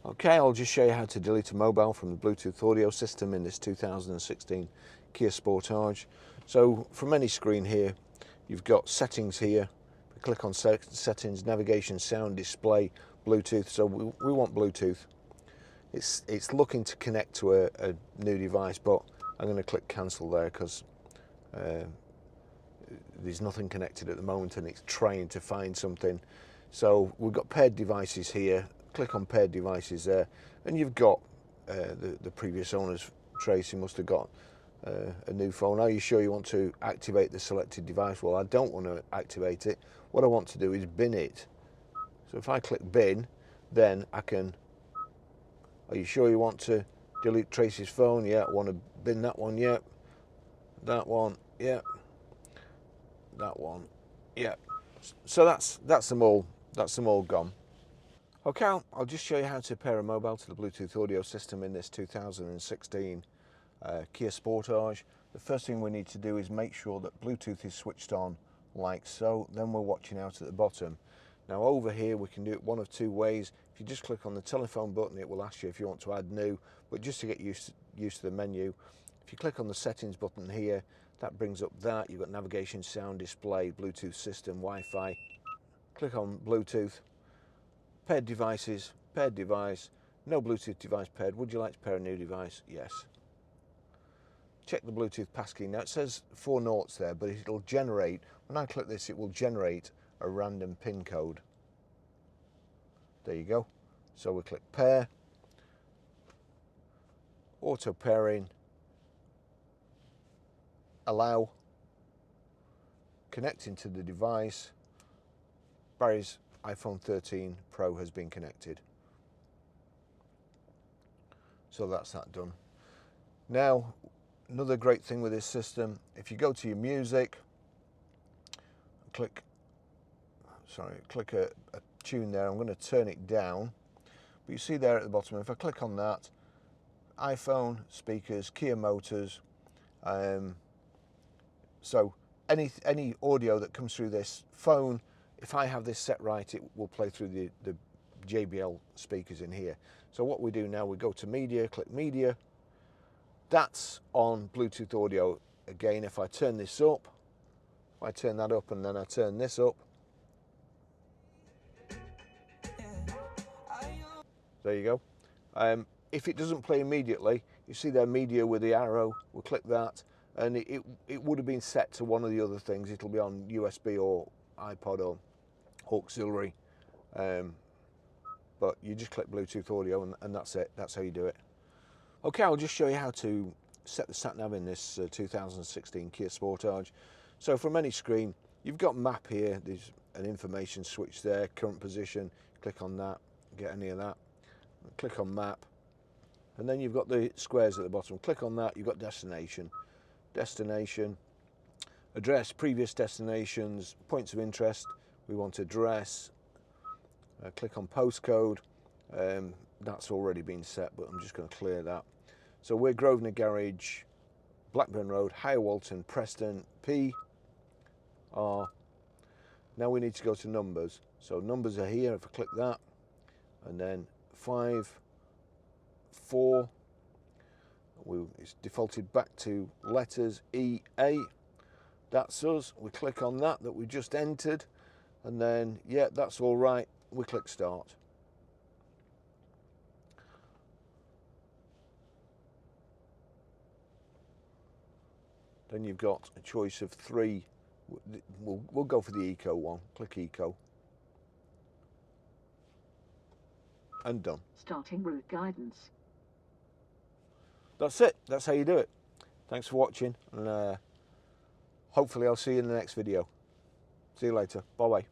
Okay, I'll just show you how to delete a mobile from the Bluetooth audio system in this 2016 Kia Sportage. So from any screen here, you've got settings here. Click on settings, navigation, sound, display, Bluetooth. So we want Bluetooth. It's looking to connect to a new device, but I'm going to click cancel there because there's nothing connected at the moment and it's trying to find something. So we've got paired devices here. Click on paired devices there, and you've got the previous owner's trace. He must have got a new phone. Are you sure you want to activate the selected device? Well, I don't want to activate it. What I want to do is bin it. So if I click bin, then I can. Are you sure you want to delete Tracy's phone? Yeah. I want to bin that one. Yeah. That one. Yeah. That one. Yeah. So that's them all. That's them all gone. Okay, I'll just show you how to pair a mobile to the Bluetooth audio system in this 2016 Kia Sportage. The first thing we need to do is make sure that Bluetooth is switched on like so. Then we're watching out at the bottom. Now over here we can do it one of two ways. If you just click on the telephone button, it will ask you if you want to add new, but just to get used to the menu, if you click on the settings button here, that brings up that. You've got navigation, sound, display, Bluetooth system, Wi-Fi. Click on Bluetooth. Paired devices, paired device, no Bluetooth device paired. Would you like to pair a new device? Yes. Check the Bluetooth passkey. Now it says 4 noughts there, but it'll generate, when I click this, it will generate a random PIN code. There you go. So we click pair, auto pairing, allow, connecting to the device. Barry's iPhone 13 Pro has been connected. So that's that done. Now, another great thing with this system, if you go to your music, click a tune there. I'm going to turn it down. But you see there at the bottom, if I click on that, iPhone, speakers, Kia Motors, so any audio that comes through this phone, if I have this set right, it will play through the JBL speakers in here. So what we do now, we go to media, click media. That's on Bluetooth audio. Again, if I turn this up, if I turn that up and then I turn this up, there you go. If it doesn't play immediately, you see there media with the arrow, we'll click that, and it would have been set to one of the other things. It'll be on USB or iPod or auxiliary, but you just click Bluetooth audio and that's it. That's how you do it. Okay, I'll just show you how to set the sat-nav in this 2016 Kia Sportage. So from any screen, you've got map here. There's an information switch there, current position. Click on that, get any of that. Click on map, and then you've got the squares at the bottom. Click on that, you've got destination, address, previous destinations, points of interest. We want address. Click on postcode. That's already been set, but I'm just going to clear that. So we're Grosvenor Garage, Blackburn Road, Higher Walton, Preston, PR. Now we need to go to numbers. So numbers are here. If I click that, and then 5, 4. It's defaulted back to letters EA. That's us. We click on that we just entered, and then yeah, that's all right. We click start. Then you've got a choice of 3. We'll go for the eco one. Click eco. And done. Starting route guidance. That's it. That's how you do it. Thanks for watching, and hopefully I'll see you in the next video. See you later. Bye bye.